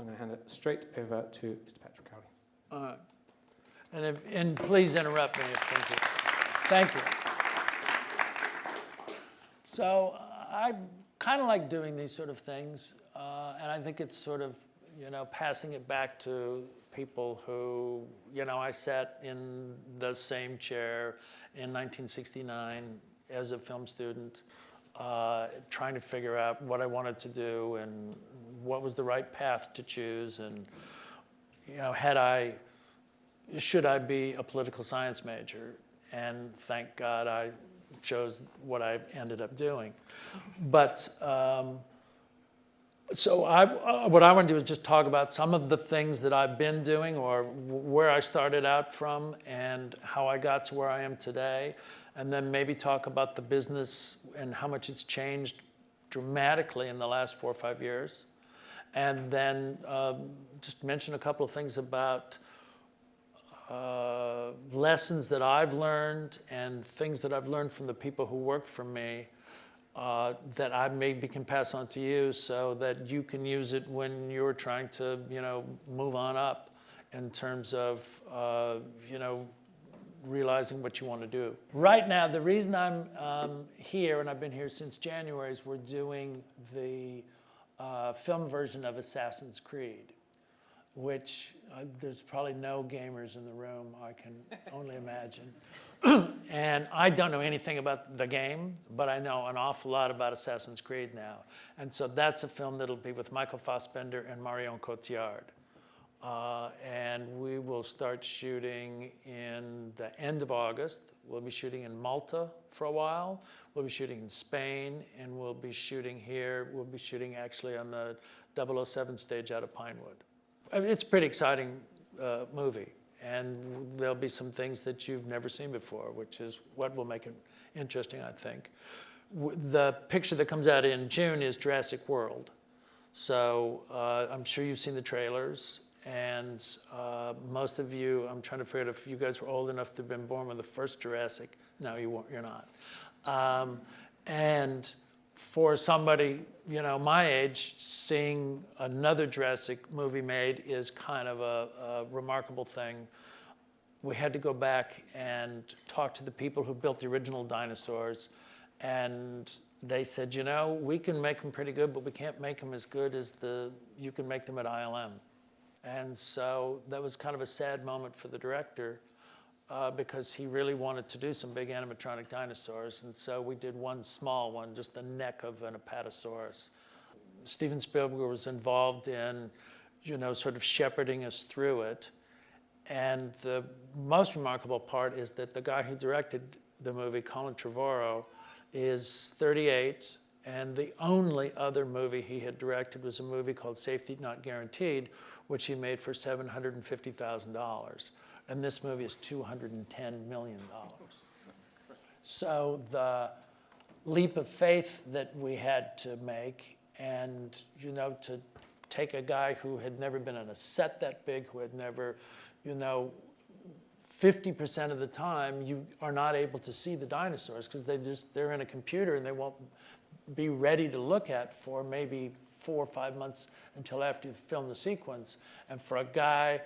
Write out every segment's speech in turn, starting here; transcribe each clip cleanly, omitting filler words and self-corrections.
So I'm going to hand it straight over to Mr. Patrick Crowley. All right. And please interrupt me if things are... Thank you. So I kind of like doing these sort of things, and I think it's sort of, passing it back to people who, I sat in the same chair in 1969 as a film student, trying to figure out what I wanted to do and what was the right path to choose, and should I be a political science major? And thank God I chose what I ended up doing. But so what I want to do is just talk about some of the things that I've been doing, or where I started out from and how I got to where I am today. And then maybe talk about the business and how much it's changed dramatically in the last 4 or 5 years. And then just mention a couple of things about lessons that I've learned and things that I've learned from the people who work for me that I maybe can pass on to you so that you can use it when you're trying to, move on up in terms of, realizing what you want to do. Right now, the reason I'm here, and I've been here since January, is we're doing the film version of Assassin's Creed, which there's probably no gamers in the room, I can only imagine. And I don't know anything about the game, but I know an awful lot about Assassin's Creed now. And so that's a film that'll be with Michael Fassbender and Marion Cotillard. And we will start shooting in the end of August. We'll be shooting in Malta for a while. We'll be shooting in Spain, and we'll be shooting here. We'll be shooting actually on the 007 stage out of Pinewood. I mean, it's a pretty exciting movie, and there'll be some things that you've never seen before, which is what will make it interesting, I think. The picture that comes out in June is Jurassic World. So I'm sure you've seen the trailers, and most of you, I'm trying to figure out if you guys were old enough to have been born when the first Jurassic. No, you weren't, you're not. And for somebody, my age, seeing another Jurassic movie made is kind of a remarkable thing. We had to go back and talk to the people who built the original dinosaurs, and they said, we can make them pretty good, but we can't make them as good as you can make them at ILM. And so that was kind of a sad moment for the director, because he really wanted to do some big animatronic dinosaurs. And so we did one small one, just the neck of an Apatosaurus. Steven Spielberg was involved in, sort of shepherding us through it. And the most remarkable part is that the guy who directed the movie, Colin Trevorrow, is 38. And the only other movie he had directed was a movie called Safety Not Guaranteed, which he made for $750,000. And this movie is $210 million. So the leap of faith that we had to make, and to take a guy who had never been on a set that big, who had never, 50% of the time you are not able to see the dinosaurs because they're in a computer and they won't be ready to look at for maybe 4 or 5 months until after you film the sequence. And for a guy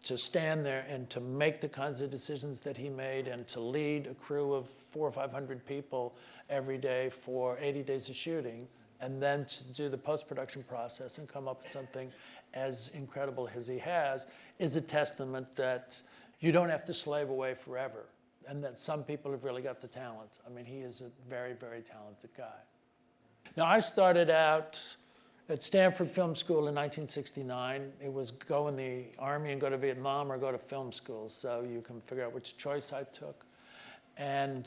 to stand there and to make the kinds of decisions that he made and to lead a crew of 400 or 500 people every day for 80 days of shooting, and then to do the post-production process and come up with something as incredible as he has, is a testament that you don't have to slave away forever, and that some people have really got the talent. I mean, he is a very, very talented guy. Now, I started out at Stanford Film School in 1969. It was go in the Army and go to Vietnam or go to film school, so you can figure out which choice I took. And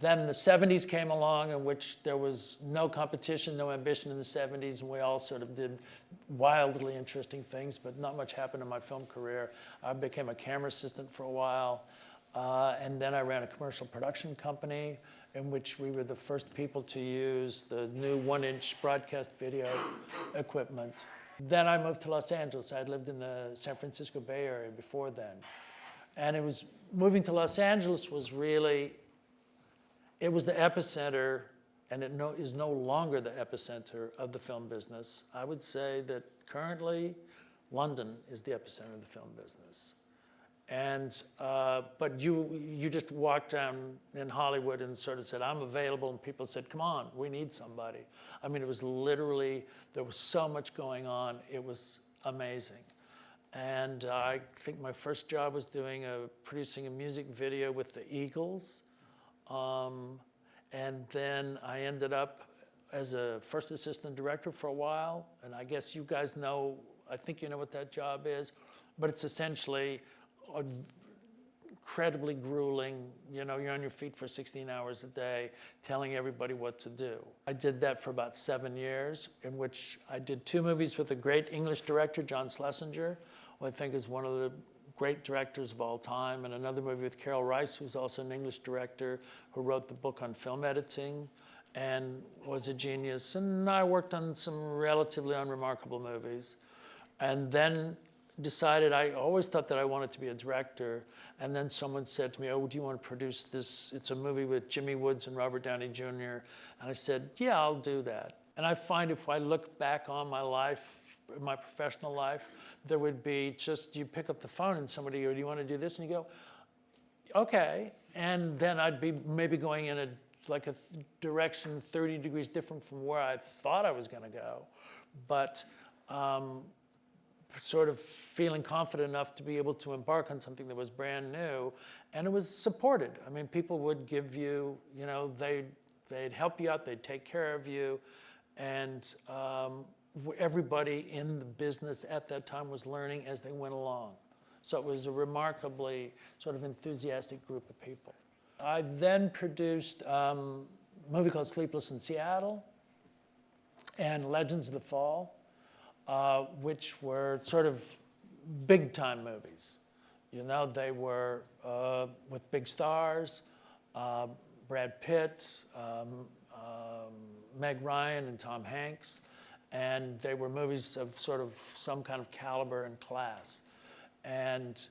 then the 70s came along, in which there was no competition, no ambition in the 70s, and we all sort of did wildly interesting things, but not much happened in my film career. I became a camera assistant for a while, and then I ran a commercial production company in which we were the first people to use the new 1-inch broadcast video equipment. Then I moved to Los Angeles. I had lived in the San Francisco Bay Area before then. And moving to Los Angeles was really, it was the epicenter, and it is no longer the epicenter of the film business. I would say that currently, London is the epicenter of the film business. And, but you just walked down in Hollywood and sort of said, I'm available, and people said, come on, we need somebody. I mean, it was literally, there was so much going on, it was amazing. And I think my first job was producing a music video with the Eagles. And then I ended up as a first assistant director for a while. And I guess you guys know, I think you know what that job is, but it's essentially incredibly grueling. You know, you're on your feet for 16 hours a day, telling everybody what to do. I did that for about 7 years, in which I did 2 movies with a great English director, John Schlesinger, who I think is one of the great directors of all time, and another movie with Carol Rice, who's also an English director, who wrote the book on film editing and was a genius. And I worked on some relatively unremarkable movies. And then decided, I always thought that I wanted to be a director. And then someone said to me, oh, do you want to produce this? It's a movie with Jimmy Woods and Robert Downey Jr. And I said, yeah, I'll do that. And I find if I look back on my life, my professional life, there would be just, you pick up the phone and somebody goes, do you want to do this? And you go, okay. And then I'd be maybe going in a direction 30 degrees different from where I thought I was going to go. But sort of feeling confident enough to be able to embark on something that was brand new. And it was supported. I mean, people would give you, you know, they'd help you out, they'd take care of you. And everybody in the business at that time was learning as they went along. So it was a remarkably sort of enthusiastic group of people. I then produced a movie called Sleepless in Seattle and Legends of the Fall, which were sort of big time movies. You know, they were with big stars, Brad Pitt, Meg Ryan and Tom Hanks, and they were movies of sort of some kind of caliber and class. And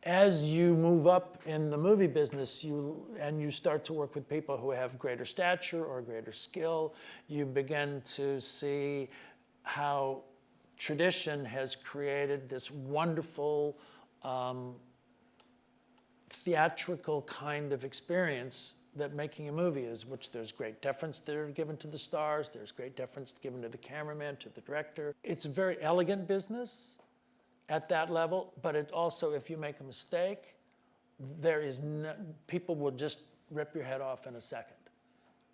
as you move up in the movie business, you start to work with people who have greater stature or greater skill, you begin to see how tradition has created this wonderful theatrical kind of experience that making a movie is, which there's great deference that are given to the stars, there's great deference given to the cameraman, to the director. It's a very elegant business at that level, but it also, if you make a mistake, there is people will just rip your head off in a second.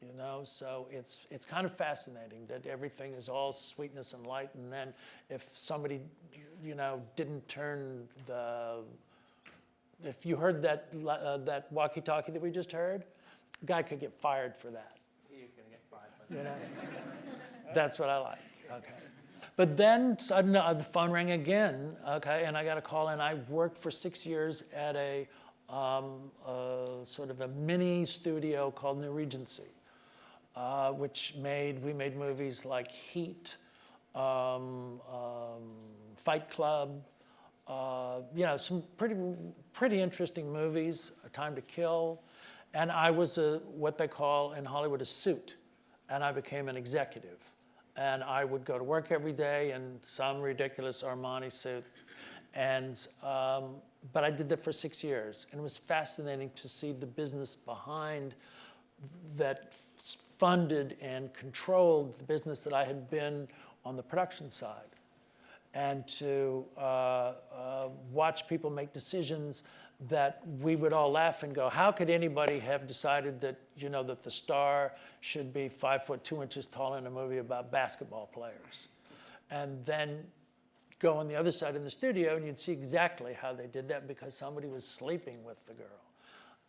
You know, so it's kind of fascinating that everything is all sweetness and light, and then if somebody, you know, didn't turn if you heard that walkie-talkie that we just heard, the guy could get fired for that. He's going to get fired. You know, that's what I like. Okay, but then suddenly the phone rang again. Okay, and I got a call, and I worked for 6 years at a sort of a mini studio called New Regency. Which we made movies like Heat, Fight Club, you know, some pretty interesting movies, A Time to Kill. And I was what they call in Hollywood a suit, and I became an executive. And I would go to work every day in some ridiculous Armani suit. And, but I did that for 6 years, and it was fascinating to see the business behind that funded and controlled the business that I had been on the production side, and to watch people make decisions that we would all laugh and go, how could anybody have decided that, you know, that the star should be 5 foot 2 inches tall in a movie about basketball players? And then go on the other side in the studio and you'd see exactly how they did that, because somebody was sleeping with the girl.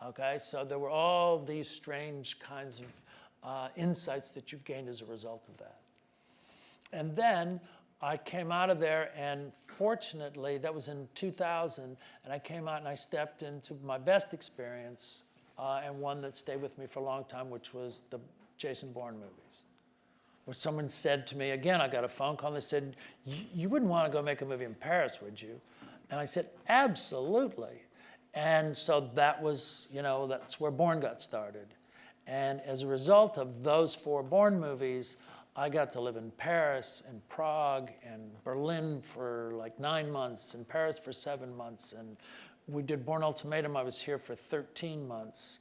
Okay, so there were all these strange kinds of insights that you gained as a result of that. And then I came out of there, and fortunately, that was in 2000, and I came out and I stepped into my best experience, and one that stayed with me for a long time, which was the Jason Bourne movies. Where someone said to me, again, I got a phone call, and they said, you wouldn't want to go make a movie in Paris, would you? And I said, absolutely. And so that was, you know, that's where Bourne got started. And as a result of those 4 Bourne movies, I got to live in Paris and Prague and Berlin for like 9 months, and Paris for 7 months. And we did Bourne Ultimatum. I was here for 13 months.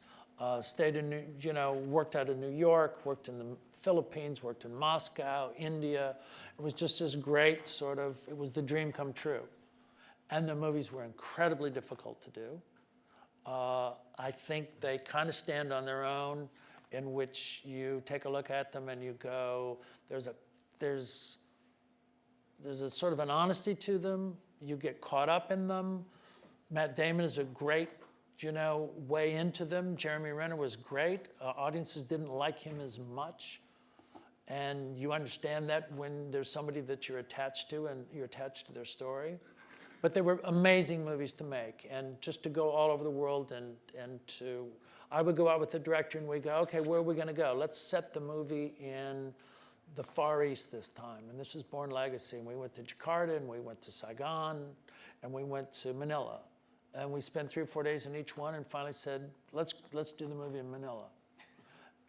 Stayed in, worked out of New York, worked in the Philippines, worked in Moscow, India. It was just this great it was the dream come true. And the movies were incredibly difficult to do. I think they kind of stand on their own, in which you take a look at them and you go, there's a sort of an honesty to them. You get caught up in them. Matt Damon is a great, way into them. Jeremy Renner was great. Audiences didn't like him as much. And you understand that when there's somebody that you're attached to and you're attached to their story. But they were amazing movies to make. And just to go all over the world I would go out with the director and we'd go, okay, where are we going to go? Let's set the movie in the Far East this time. And this was Bourne Legacy. And we went to Jakarta, and we went to Saigon, and we went to Manila. And we spent 3 or 4 days in each one and finally said, let's do the movie in Manila.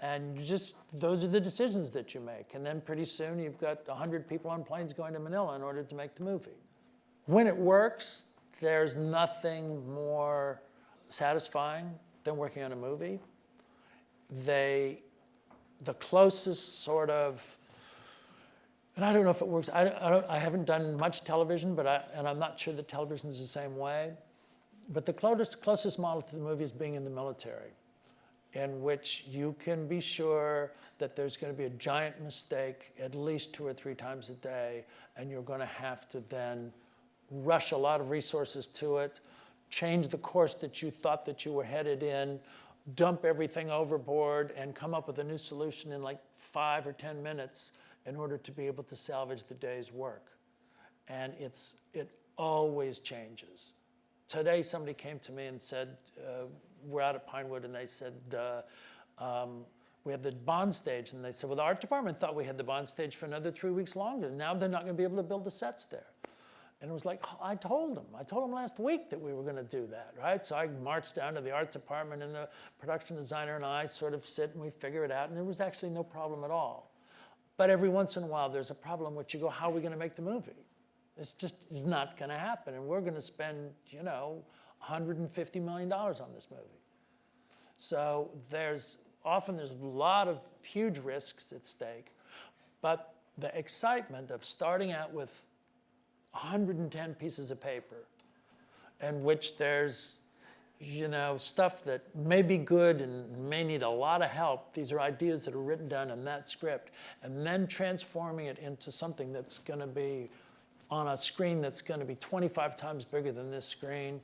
And those are the decisions that you make. And then pretty soon you've got 100 people on planes going to Manila in order to make the movie. When it works, there's nothing more satisfying than working on a movie. The closest sort of, and I don't know if it works, I haven't done much television, and I'm not sure that television is the same way, but the closest model to the movie is being in the military, in which you can be sure that there's going to be a giant mistake at least 2 or 3 times a day, and you're going to have to then rush a lot of resources to it, change the course that you thought that you were headed in, dump everything overboard, and come up with a new solution in like 5 or 10 minutes in order to be able to salvage the day's work. And it always changes. Today, somebody came to me and said, we're out at Pinewood, and they said, we have the Bond stage. And they said, well, the art department thought we had the Bond stage for another 3 weeks longer. Now they're not going to be able to build the sets there. And it was like, I told them last week that we were going to do that, right? So I marched down to the art department, and the production designer and I sort of sit and we figure it out, and there was actually no problem at all. But every once in a while, there's a problem which you go, how are we going to make the movie? It's just is not going to happen, and we're going to spend, $150 million on this movie. So there's a lot of huge risks at stake, but the excitement of starting out with 110 pieces of paper, in which there's, stuff that may be good and may need a lot of help. These are ideas that are written down in that script, and then transforming it into something that's going to be on a screen that's going to be 25 times bigger than this screen,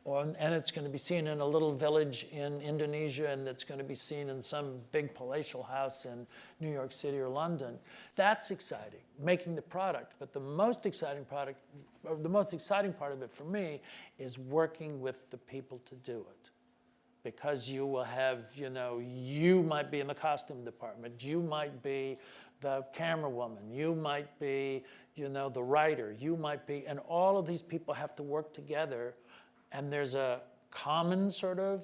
and it's going to be seen in a little village in Indonesia, and it's going to be seen in some big palatial house in New York City or London. That's exciting, making the product. But the most exciting part of it for me is working with the people to do it. Because you will have, you might be in the costume department, you might be the camera woman, you might be, the writer, you might be, and all of these people have to work together. And there's a common sort of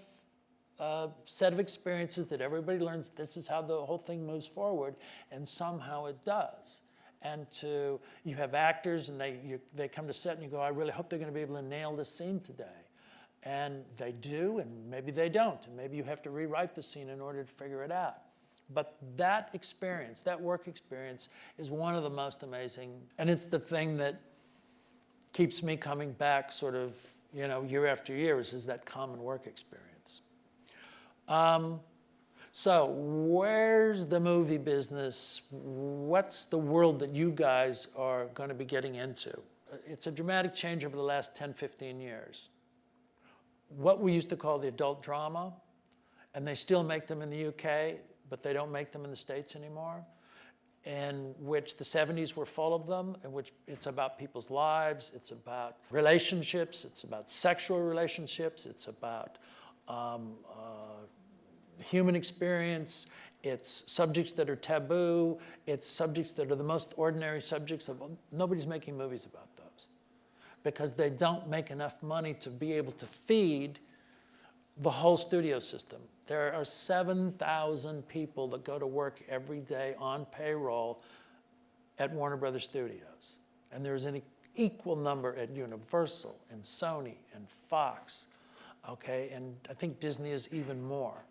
set of experiences that everybody learns. This is how the whole thing moves forward, and somehow it does. And you have actors, and they come to set, and you go, I really hope they're going to be able to nail this scene today. And they do, and maybe they don't, and maybe you have to rewrite the scene in order to figure it out. But that experience, that work experience, is one of the most amazing, and it's the thing that keeps me coming back sort of, year after year, is that common work experience. So where's the movie business? What's the world that you guys are going to be getting into? It's a dramatic change over the last 10, 15 years. What we used to call the adult drama, and they still make them in the UK, but they don't make them in the States anymore, in which the 70s were full of them, in which it's about people's lives, it's about relationships, it's about sexual relationships, it's about human experience, it's subjects that are taboo, it's subjects that are the most ordinary subjects. Nobody's making movies about those because they don't make enough money to be able to feed the whole studio system. There are 7,000 people that go to work every day on payroll at Warner Brothers Studios. And there's an equal number at Universal and Sony and Fox, okay? And I think Disney is even more.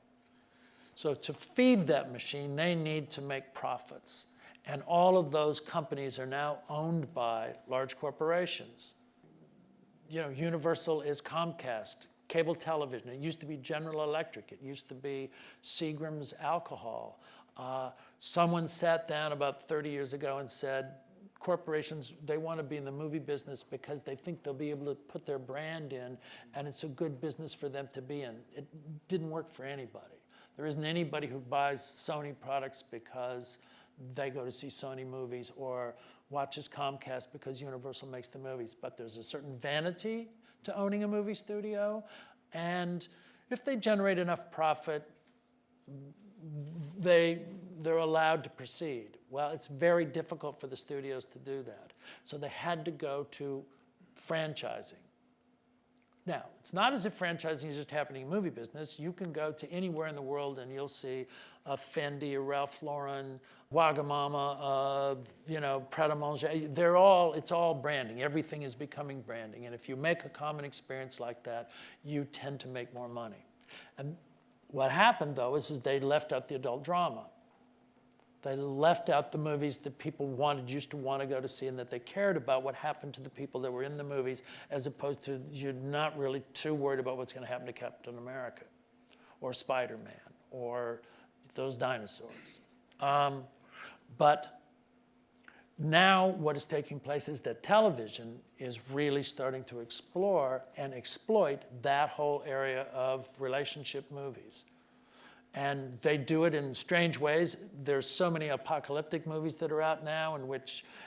So to feed that machine, they need to make profits. And all of those companies are now owned by large corporations. You know, Universal is Comcast, cable television. It used to be General Electric. It used to be Seagram's Alcohol. Someone sat down about 30 years ago and said, corporations, they want to be in the movie business because they think they'll be able to put their brand in, and it's a good business for them to be in. It didn't work for anybody. There isn't anybody who buys Sony products because they go to see Sony movies or watches Comcast because Universal makes the movies. But there's a certain vanity to owning a movie studio, and if they generate enough profit, they're allowed to proceed. Well, it's very difficult for the studios to do that. So they had to go to franchising. Now, it's not as if franchising is just happening in movie business. You can go to anywhere in the world and you'll see a Fendi, a Ralph Lauren, Wagamama, you know, Pret a Manger. It's all branding. Everything is becoming branding. And if you make a common experience like that, you tend to make more money. And what happened, though, is they left out the adult drama. They left out the movies that people used to want to go to see, and that they cared about what happened to the people that were in the movies, as opposed to you're not really too worried about what's going to happen to Captain America or Spider-Man or those dinosaurs. But now what is taking place is that television is really starting to explore and exploit that whole area of relationship movies. And they do it in strange ways. There's so many apocalyptic movies that are out now,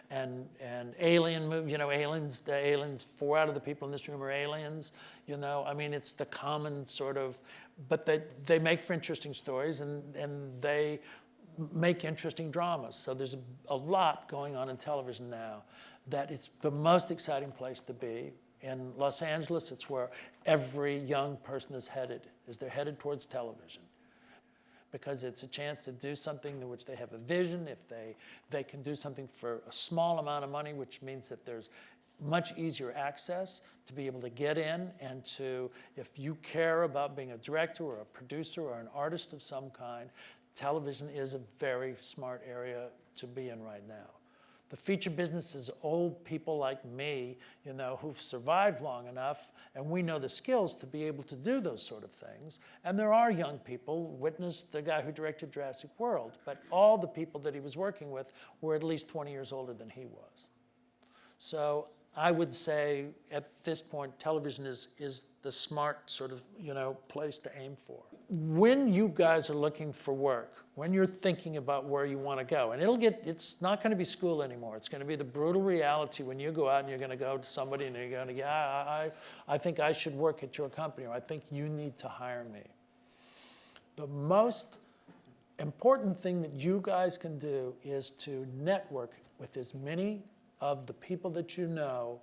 and alien movies, you know, aliens, 4 out of the people in this room are aliens, you know. I mean, it's the common sort of, but they make for interesting stories, and they make interesting dramas. So there's a lot going on in television now that it's the most exciting place to be. In Los Angeles, it's where every young person is headed, they're headed towards television. Because it's a chance to do something in which they have a vision. If they can do something for a small amount of money, which means that there's much easier access to be able to get in, and to, if you care about being a director or a producer or an artist of some kind, television is a very smart area to be in right now. The feature business is old people like me, you know, who've survived long enough, and we know the skills to be able to do those sort of things. And there are young people, witness the guy who directed Jurassic World, but all the people that he was working with were at least 20 years older than he was. So I would say at this point, television is the smart sort of, you know, place to aim for. When you guys are looking for work, when you're thinking about where you want to go, and it's not going to be school anymore. It's going to be the brutal reality when you go out and you're going to go to somebody and you're going to go, I think I should work at your company, or I think you need to hire me. The most important thing that you guys can do is to network with as many of the people that you know,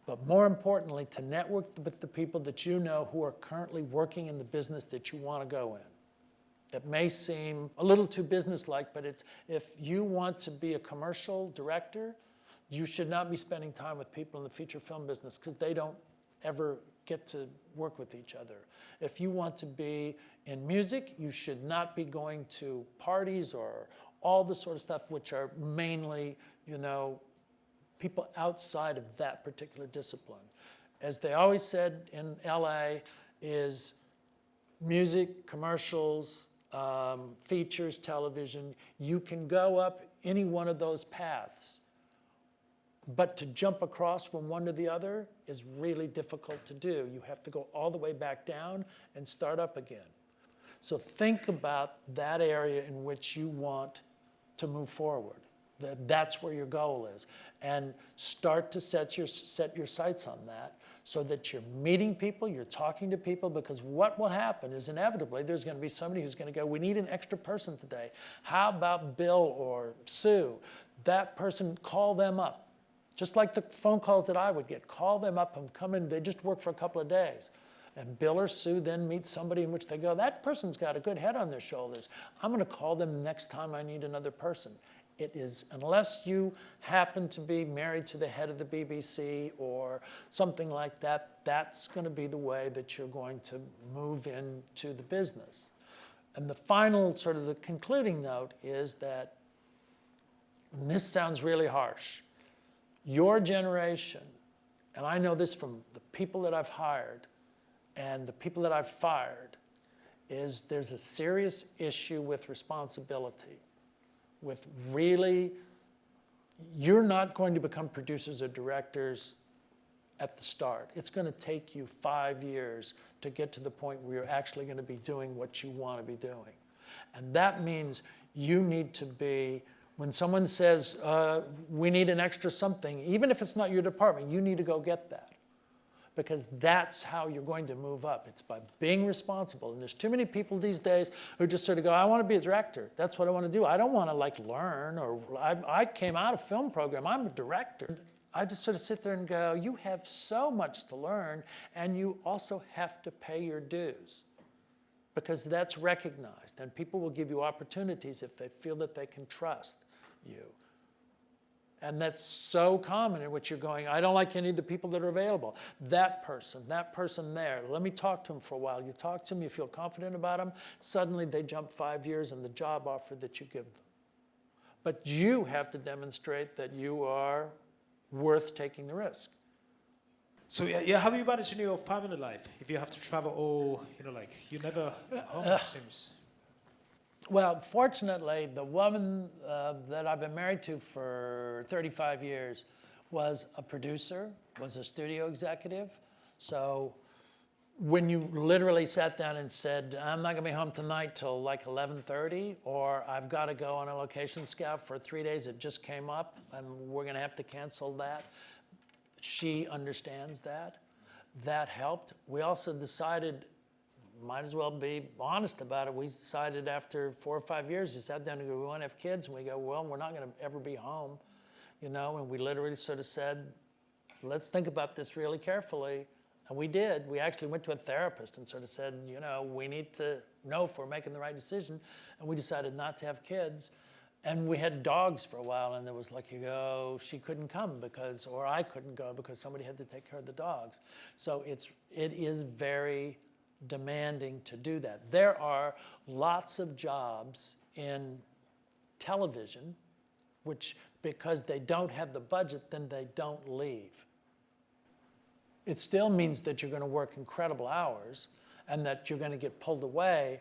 but more importantly, to network with the people that you know who are currently working in the business that you want to go in. It may seem a little too business-like, but if you want to be a commercial director, you should not be spending time with people in the feature film business, because they don't ever get to work with each other. If you want to be in music, you should not be going to parties or all the sort of stuff which are mainly, you know, people outside of that particular discipline. As they always said in LA, is music, commercials, features, television, you can go up any one of those paths. But to jump across from one to the other is really difficult to do. You have to go all the way back down and start up again. So think about that area in which you want to move forward. That's where your goal is. And start to set your sights on that, so that you're meeting people, you're talking to people, because what will happen is inevitably there's going to be somebody who's going to go, we need an extra person today. How about Bill or Sue? That person, call them up. Just like the phone calls that I would get. Call them up and come in. They just work for a couple of days. And Bill or Sue then meets somebody in which they go, that person's got a good head on their shoulders. I'm going to call them next time I need another person. It is, unless you happen to be married to the head of the BBC or something like that, that's going to be the way that you're going to move into the business. And the final sort of the concluding note is that, and this sounds really harsh, your generation, and I know this from the people that I've hired and the people that I've fired, is there's a serious issue with responsibility. With really, you're not going to become producers or directors at the start. It's going to take you 5 years to get to the point where you're actually going to be doing what you want to be doing. And that means you need to be, when someone says, we need an extra something, even if it's not your department, you need to go get that. Because that's how you're going to move up. It's by being responsible. And there's too many people these days who just sort of go, I want to be a director. That's what I want to do. I don't want to like learn, or I came out of film program. I'm a director. I just sort of sit there and go, you have so much to learn, and you also have to pay your dues, because that's recognized. And people will give you opportunities if they feel that they can trust you. And that's so common, in which you're going, I don't like any of the people that are available. That person there, let me talk to them for a while. You talk to them, you feel confident about them, suddenly they jump 5 years in the job offer that you give them. But you have to demonstrate that you are worth taking the risk. So yeah, how do you manage in your family life if you have to travel all, like you never home, it seems? Well, fortunately, the woman that I've been married to for 35 years was a producer, was a studio executive. So when you literally sat down and said, I'm not going to be home tonight till like 11:30, or I've got to go on a location scout for 3 days, it just came up, and we're going to have to cancel that. She understands that. That helped. We also decided, might as well be honest about it. We decided after 4 or 5 years, we sat down and go, we want to have kids. And we go, well, we're not going to ever be home, and we literally sort of said, let's think about this really carefully. And we did. We actually went to a therapist and sort of said, we need to know if we're making the right decision. And we decided not to have kids. And we had dogs for a while, and there was like, she couldn't come or I couldn't go because somebody had to take care of the dogs. So it is very demanding to do that. There are lots of jobs in television which, because they don't have the budget, then they don't leave. It still means that you're going to work incredible hours and that you're going to get pulled away,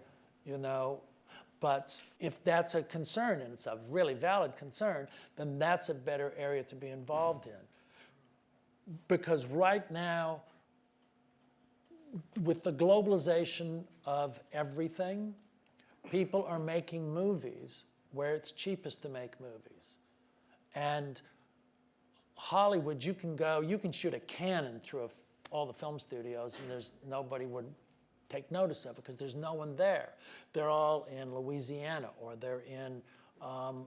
but if that's a concern, and it's a really valid concern, then that's a better area to be involved in. Because right now, with the globalization of everything, people are making movies where it's cheapest to make movies. And Hollywood, you can shoot a cannon through all the film studios, and nobody would take notice of it because there's no one there. They're all in Louisiana, or they're in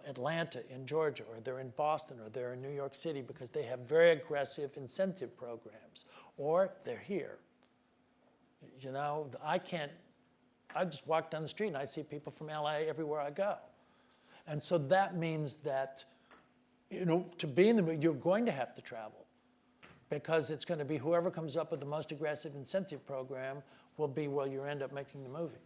Atlanta, in Georgia, or they're in Boston, or they're in New York City because they have very aggressive incentive programs, or they're here. I just walk down the street and I see people from LA everywhere I go. And so that means that, to be in the movie, you're going to have to travel, because it's going to be whoever comes up with the most aggressive incentive program will be where you end up making the movie.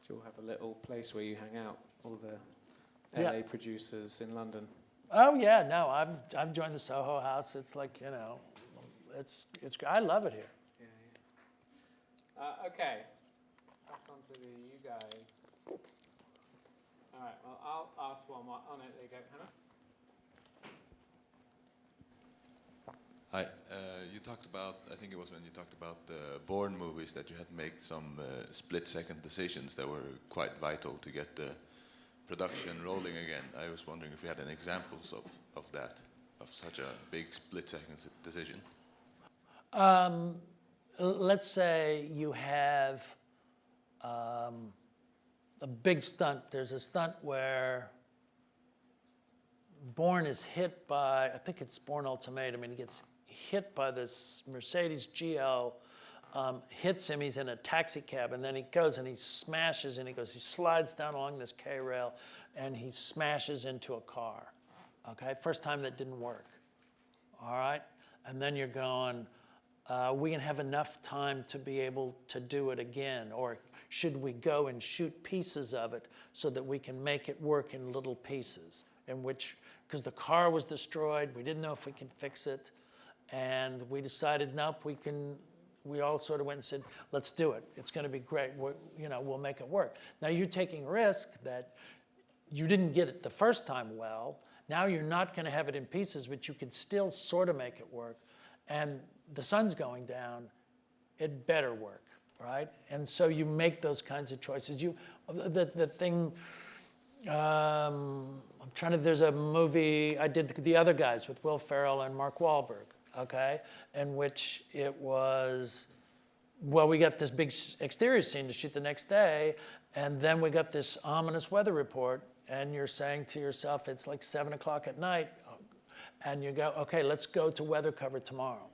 You'll have a little place where you hang out, all the LA producers in London. Oh yeah, no, I've joined the Soho House. It's like, it's I love it here. Okay, back onto you guys. All right, well, I'll ask one more. Oh no, there you go, Hannes. Hi, you talked about, I think it was when you talked about the Bourne movies, that you had to make some split-second decisions that were quite vital to get the production rolling again. I was wondering if you had any examples of that, of such a big split-second decision. Let's say you have a big stunt. There's a stunt where Bourne is hit by, I think it's Bourne Ultimatum, and he gets hit by this Mercedes GL, hits him, he's in a taxi cab, and then he goes and he smashes, and he slides down along this K-rail, and he smashes into a car, okay? First time that didn't work, all right? And then you're going, we can have enough time to be able to do it again, or should we go and shoot pieces of it so that we can make it work in little pieces, in which, because the car was destroyed, we didn't know if we could fix it, and we decided, nope, we all sort of went and said, let's do it. It's going to be great. We'll make it work. Now you're taking a risk that you didn't get it the first time well. Now you're not going to have it in pieces, but you can still sort of make it work. And the sun's going down. It better work, right? And so you make those kinds of choices. There's a movie I did, The Other Guys, with Will Ferrell and Mark Wahlberg, okay, in which it was, well, we got this big exterior scene to shoot the next day, and then we got this ominous weather report, and you're saying to yourself, it's like 7 o'clock at night, and you go, okay, let's go to weather cover tomorrow.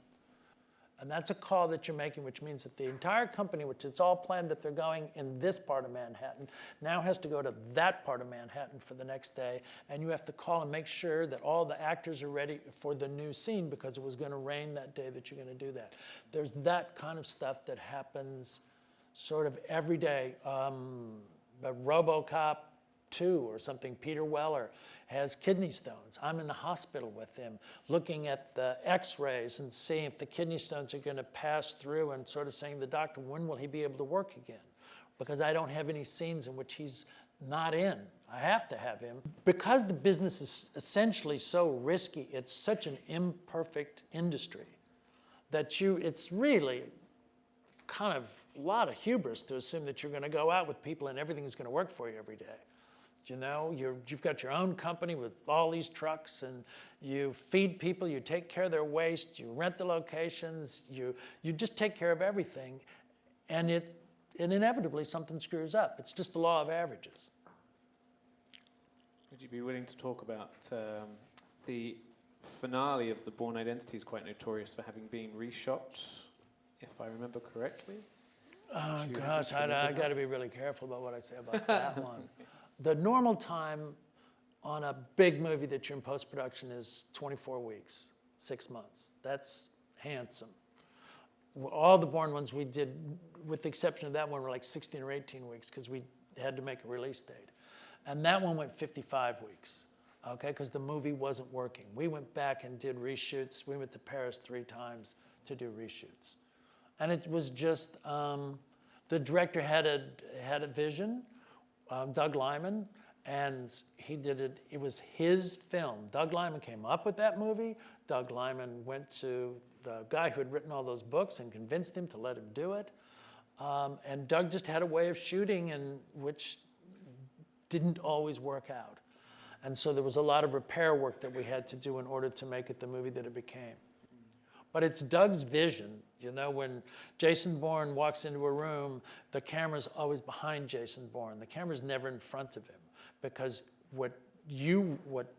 And that's a call that you're making, which means that the entire company, which it's all planned that they're going in this part of Manhattan, now has to go to that part of Manhattan for the next day. And you have to call and make sure that all the actors are ready for the new scene, because it was going to rain that day that you're going to do that. There's that kind of stuff that happens sort of every day. But RoboCop 2 or something, Peter Weller has kidney stones. I'm in the hospital with him looking at the x-rays and seeing if the kidney stones are going to pass through, and sort of saying to the doctor, when will he be able to work again? Because I don't have any scenes in which he's not in. I have to have him. Because the business is essentially so risky, it's such an imperfect industry that it's really kind of a lot of hubris to assume that you're going to go out with people and everything is going to work for you every day. You know, you've got your own company with all these trucks, and you feed people, you take care of their waste, you rent the locations, you just take care of everything, and inevitably something screws up. It's just the law of averages. Would you be willing to talk about the finale of the Bourne Identity is quite notorious for having been reshot, if I remember correctly? Oh gosh, I got to be really careful about what I say about that one. The normal time on a big movie that you're in post-production is 24 weeks, 6 months. That's handsome. All the Bourne ones we did, with the exception of that one, were like 16 or 18 weeks, because we had to make a release date. And that one went 55 weeks, okay, because the movie wasn't working. We went back and did reshoots. We went to Paris 3 times to do reshoots. And it was just, the director had a vision, Doug Liman, and he did it. It was his film. Doug Liman came up with that movie. Doug Liman went to the guy who had written all those books and convinced him to let him do it. And Doug just had a way of shooting which didn't always work out. And so there was a lot of repair work that we had to do in order to make it the movie that it became. But it's Doug's vision. You know, when Jason Bourne walks into a room, the camera's always behind Jason Bourne. The camera's never in front of him, because what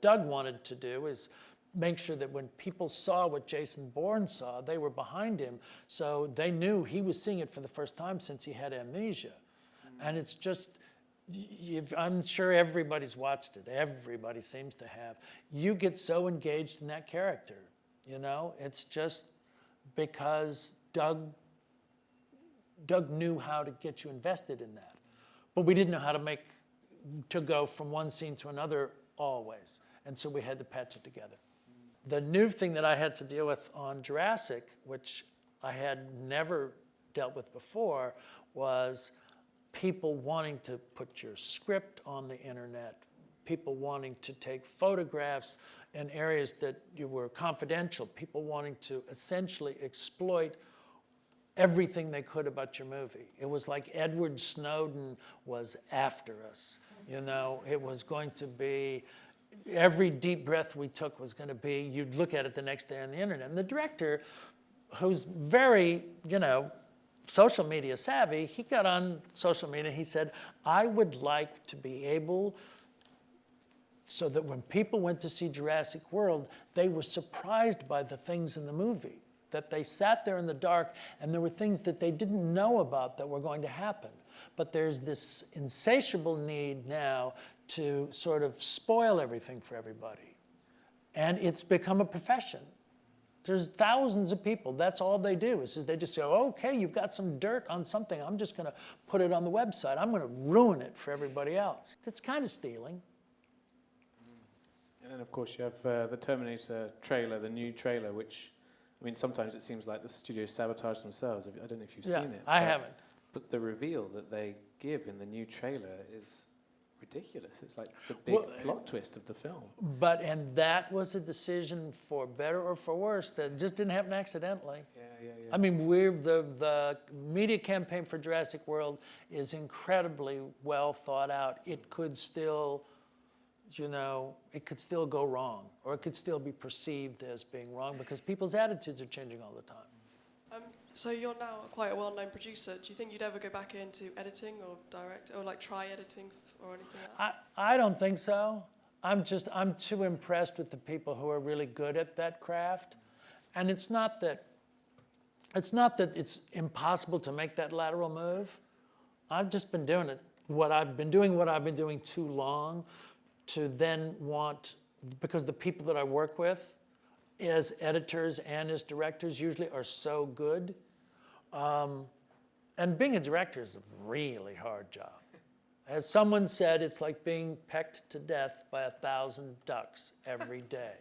Doug wanted to do is make sure that when people saw what Jason Bourne saw, they were behind him, so they knew he was seeing it for the first time since he had amnesia. And it's just, I'm sure everybody's watched it. Everybody seems to have. You get so engaged in that character. You know, it's just because Doug knew how to get you invested in that. But we didn't know how to go from one scene to another always. And so we had to patch it together. The new thing that I had to deal with on Jurassic, which I had never dealt with before, was people wanting to put your script on the internet, people wanting to take photographs in areas that were confidential, people wanting to essentially exploit everything they could about your movie. It was like Edward Snowden was after us. You know, it was going to be, every deep breath we took was going to be, you'd look at it the next day on the internet. And the director, who's very, social media savvy, he got on social media and he said, I would like to be able so that when people went to see Jurassic World, they were surprised by the things in the movie, that they sat there in the dark and there were things that they didn't know about that were going to happen. But there's this insatiable need now to sort of spoil everything for everybody. And it's become a profession. There's thousands of people, that's all they do, is they just say, okay, you've got some dirt on something, I'm just gonna put it on the website, I'm gonna ruin it for everybody else. It's kind of stealing. And then, of course, you have the Terminator trailer, the new trailer, which, I mean, sometimes it seems like the studios sabotage themselves. I don't know if you've seen it. I haven't. But the reveal that they give in the new trailer is ridiculous. It's like the big plot twist of the film. And that was a decision, for better or for worse, that just didn't happen accidentally. Yeah. I mean, the media campaign for Jurassic World is incredibly well thought out. It could still, it could still go wrong, or it could still be perceived as being wrong because people's attitudes are changing all the time. So you're now quite a well-known producer. Do you think you'd ever go back into editing or direct, or like try editing or anything like that? I don't think so. I'm too impressed with the people who are really good at that craft. And it's not that it's impossible to make that lateral move. I've just been doing it. What I've been doing too long to then want, because the people that I work with as editors and as directors usually are so good. And being a director is a really hard job. As someone said, it's like being pecked to death by 1,000 ducks every day.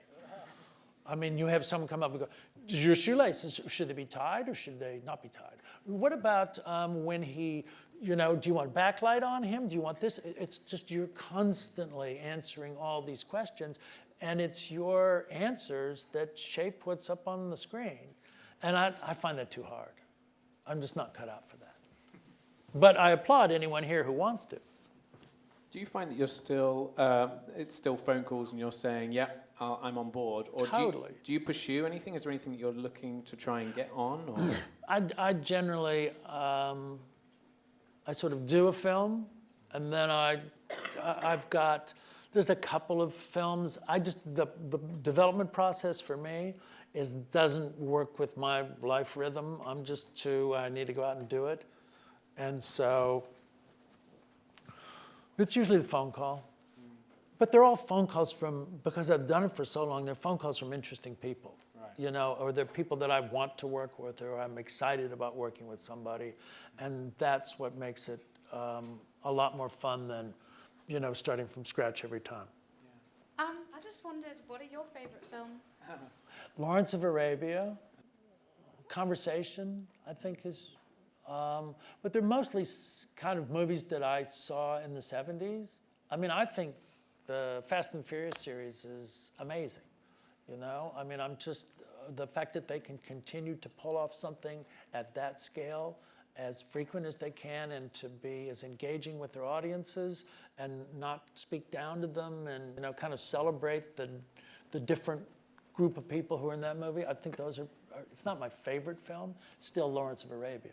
I mean, you have someone come up and go, your shoelaces, should they be tied or should they not be tied? What about when he, do you want backlight on him? Do you want this? It's just you're constantly answering all these questions, and it's your answers that shape what's up on the screen. And I find that too hard. I'm just not cut out for that. But I applaud anyone here who wants to. Do you find that you're still, it's still phone calls and you're saying, yeah, I'm on board? Or Totally. Do you pursue anything? Is there anything that you're looking to try and get on? Or? I generally, I sort of do a film, and then there's a couple of films. The development process for me doesn't work with my life rhythm. I need to go out and do it. And so it's usually the phone call. But they're all phone calls because I've done it for so long, they're phone calls from interesting people. Right. Or they're people that I want to work with, or I'm excited about working with somebody. And that's what makes it a lot more fun than, starting from scratch every time. I just wondered, what are your favorite films? Lawrence of Arabia, Conversation, I think is, but they're mostly kind of movies that I saw in the 70s. I mean, I think the Fast and Furious series is amazing, I mean, the fact that they can continue to pull off something at that scale as frequent as they can and to be as engaging with their audiences and not speak down to them and, kind of celebrate the different group of people who are in that movie. I think those are it's not my favorite film, still Lawrence of Arabia.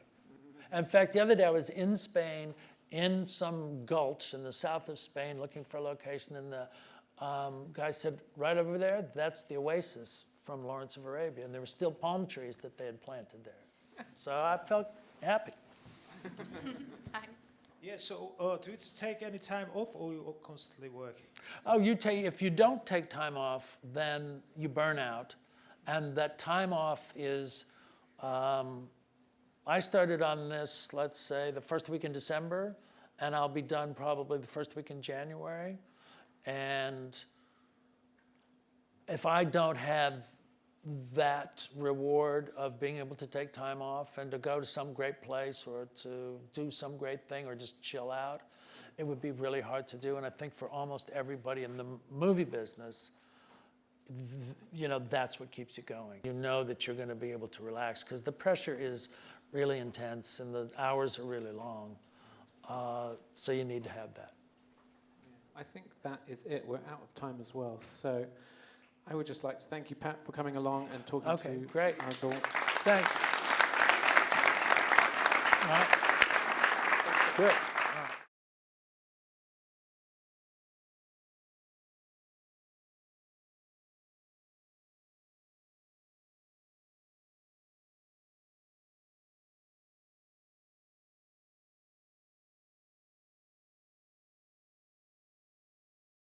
In fact, the other day I was in Spain, in some gulch in the south of Spain looking for a location, and the guy said, right over there, that's the oasis from Lawrence of Arabia. And there were still palm trees that they had planted there. So I felt happy. Thanks. Yeah, so do you take any time off or you constantly work? Oh, if you don't take time off, then you burn out. And that time off is, I started on this, let's say, the first week in December, and I'll be done probably the first week in January. And if I don't have that reward of being able to take time off and to go to some great place or to do some great thing or just chill out, it would be really hard to do. And I think for almost everybody in the movie business, that's what keeps you going. You know that you're going to be able to relax because the pressure is really intense and the hours are really long. So you need to have that. I think that is it. We're out of time as well. So I would just like to thank you, Pat, for coming along and talking to great. us all. Thanks. All right. Good.